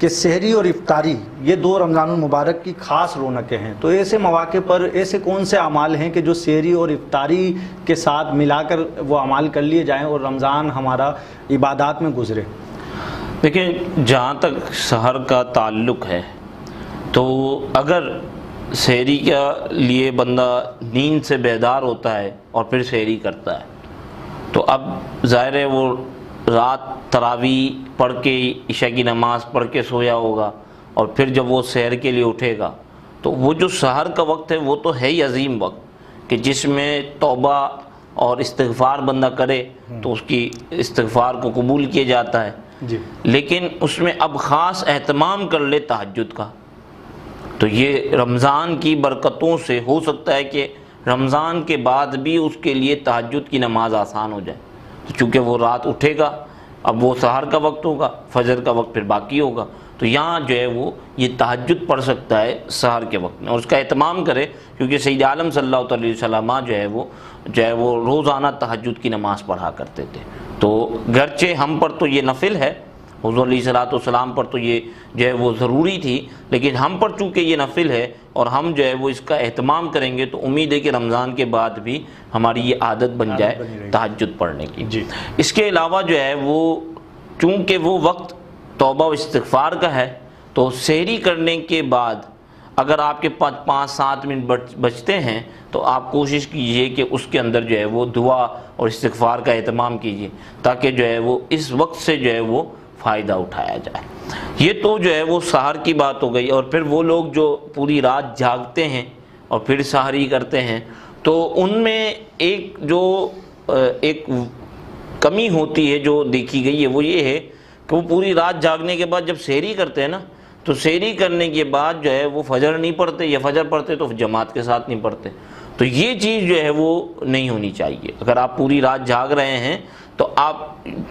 کہ سحری اور افطاری یہ دو رمضان المبارک کی خاص رونقیں ہیں، تو ایسے مواقع پر ایسے کون سے اعمال ہیں کہ جو سحری اور افطاری کے ساتھ ملا کر وہ اعمال کر لیے جائیں اور رمضان ہمارا عبادات میں گزرے؟ دیکھیں، جہاں تک سحر کا تعلق ہے تو اگر سحری کے لیے بندہ نیند سے بیدار ہوتا ہے اور پھر سحری کرتا ہے تو اب ظاہر ہے وہ رات تراویح پڑھ کے عشاء کی نماز پڑھ کے سویا ہوگا، اور پھر جب وہ سحر کے لیے اٹھے گا تو وہ جو سحر کا وقت ہے وہ تو ہے ہی عظیم وقت کہ جس میں توبہ اور استغفار بندہ کرے تو اس کی استغفار کو قبول کیا جاتا ہے جی، لیکن اس میں اب خاص اہتمام کر لے تہجد کا، تو یہ رمضان کی برکتوں سے ہو سکتا ہے کہ رمضان کے بعد بھی اس کے لیے تہجد کی نماز آسان ہو جائے، چونکہ وہ رات اٹھے گا، اب وہ سحر کا وقت ہوگا، فجر کا وقت پھر باقی ہوگا، تو یہاں جو ہے وہ یہ تہجد پڑھ سکتا ہے سحر کے وقت میں، اور اس کا اہتمام کرے، کیونکہ سید عالم صلی اللہ علیہ وسلم جو ہے وہ روزانہ تہجد کی نماز پڑھا کرتے تھے۔ تو گرچہ ہم پر تو یہ نفل ہے، حضور علیہ الصلوۃ والسلام پر تو یہ جو ہے وہ ضروری تھی، لیکن ہم پر چونکہ یہ نفل ہے اور ہم جو ہے وہ اس کا اہتمام کریں گے تو امید ہے کہ رمضان کے بعد بھی ہماری یہ عادت بن جائے تہجد پڑھنے کی۔ جی، اس کے علاوہ جو ہے وہ چونکہ وہ وقت توبہ و استغفار کا ہے تو سحری کرنے کے بعد اگر آپ کے پاس 5-7 منٹ بچتے ہیں تو آپ کوشش کیجئے کہ اس کے اندر جو ہے وہ دعا اور استغفار کا اہتمام کیجئے تاکہ جو ہے وہ اس وقت سے جو ہے وہ فائدہ اٹھایا جائے۔ یہ تو جو ہے وہ سحر کی بات ہو گئی، اور پھر وہ لوگ جو پوری رات جاگتے ہیں اور پھر سحری کرتے ہیں تو ان میں ایک کمی ہوتی ہے جو دیکھی گئی ہے، وہ یہ ہے کہ وہ پوری رات جاگنے کے بعد جب سحری کرتے ہیں نا تو سحری کرنے کے بعد جو ہے وہ فجر نہیں پڑھتے، یا فجر پڑھتے تو جماعت کے ساتھ نہیں پڑھتے، تو یہ چیز جو ہے وہ نہیں ہونی چاہیے۔ اگر آپ پوری رات جاگ رہے ہیں تو آپ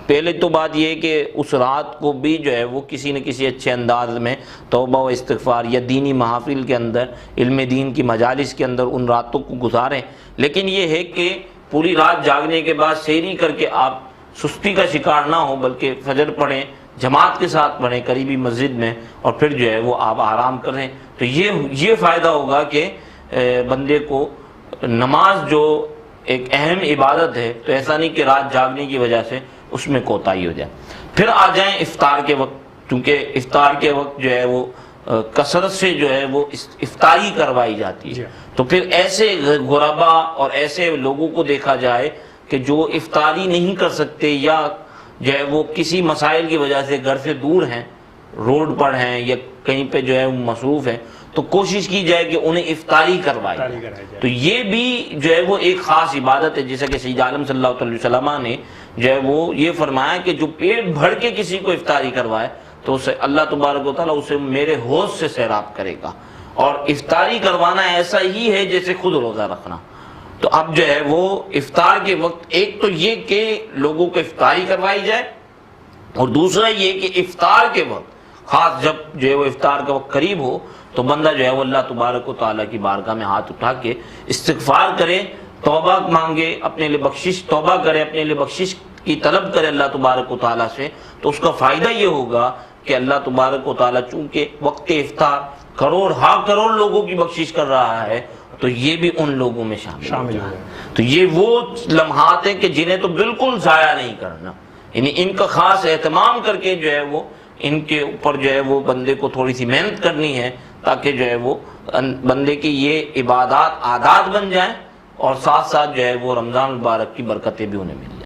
پہلے تو بات یہ ہے کہ اس رات کو بھی جو ہے وہ کسی نہ کسی اچھے انداز میں توبہ و استغفار یا دینی محافل کے اندر، علم دین کی مجالس کے اندر ان راتوں کو گزاریں، لیکن یہ ہے کہ پوری رات جاگنے کے بعد سحری کر کے آپ سستی کا شکار نہ ہو، بلکہ فجر پڑھیں، جماعت کے ساتھ پڑھیں قریبی مسجد میں، اور پھر جو ہے وہ آپ آرام کریں، تو یہ فائدہ ہوگا کہ بندے کو نماز جو ایک اہم عبادت ہے تو ایسا نہیں کہ رات جاگنے کی وجہ سے اس میں کوتاہی ہو جائے۔ پھر آ جائیں افطار کے وقت، کیونکہ افطار کے وقت جو ہے وہ کثرت سے جو ہے وہ افطاری کروائی جاتی ہے، تو پھر ایسے غربا اور ایسے لوگوں کو دیکھا جائے کہ جو افطاری نہیں کر سکتے یا جو ہے وہ کسی مسائل کی وجہ سے گھر سے دور ہیں، روڈ پر ہیں یا کہیں پہ جو ہے وہ مصروف ہیں، تو کوشش کی جائے کہ انہیں افطاری کروائی جائے۔ تو یہ بھی جو ہے وہ ایک خاص عبادت ہے، جیسا کہ سید عالم صلی اللہ علیہ وسلم نے جو ہے وہ یہ فرمایا کہ جو پیٹ بھر کے کسی کو افطاری کروائے تو اسے اللہ تبارک و تعالیٰ اسے میرے حوض سے سیراب کرے گا، اور افطاری کروانا ایسا ہی ہے جیسے خود روزہ رکھنا۔ تو اب جو ہے وہ افطار کے وقت ایک تو یہ کہ لوگوں کو افطاری کروائی جائے، اور دوسرا یہ کہ افطار کے وقت خاص جب جو ہے وہ افطار کا وقت قریب ہو تو بندہ جو ہے وہ اللہ تبارک و تعالیٰ کی بارگاہ میں ہاتھ اٹھا کے استغفار کرے، توبہ مانگے، اپنے لیے بخشش، توبہ کرے، اپنے لیے بخشش کی طلب کرے اللہ تبارک و تعالیٰ سے، تو اس کا فائدہ یہ ہوگا کہ اللہ تبارک و تعالیٰ چونکہ وقت افطار کروڑ لوگوں کی بخشش کر رہا ہے تو یہ بھی ان لوگوں میں شامل ہو جائے۔ تو یہ وہ لمحات ہیں کہ جنہیں تو بالکل ضائع نہیں کرنا، یعنی ان کا خاص اہتمام کر کے جو ہے وہ ان کے اوپر جو ہے وہ بندے کو تھوڑی سی محنت کرنی ہے تاکہ جو ہے وہ بندے کی یہ عبادات عادات بن جائیں، اور ساتھ ساتھ جو ہے وہ رمضان المبارک کی برکتیں بھی انہیں مل جائیں۔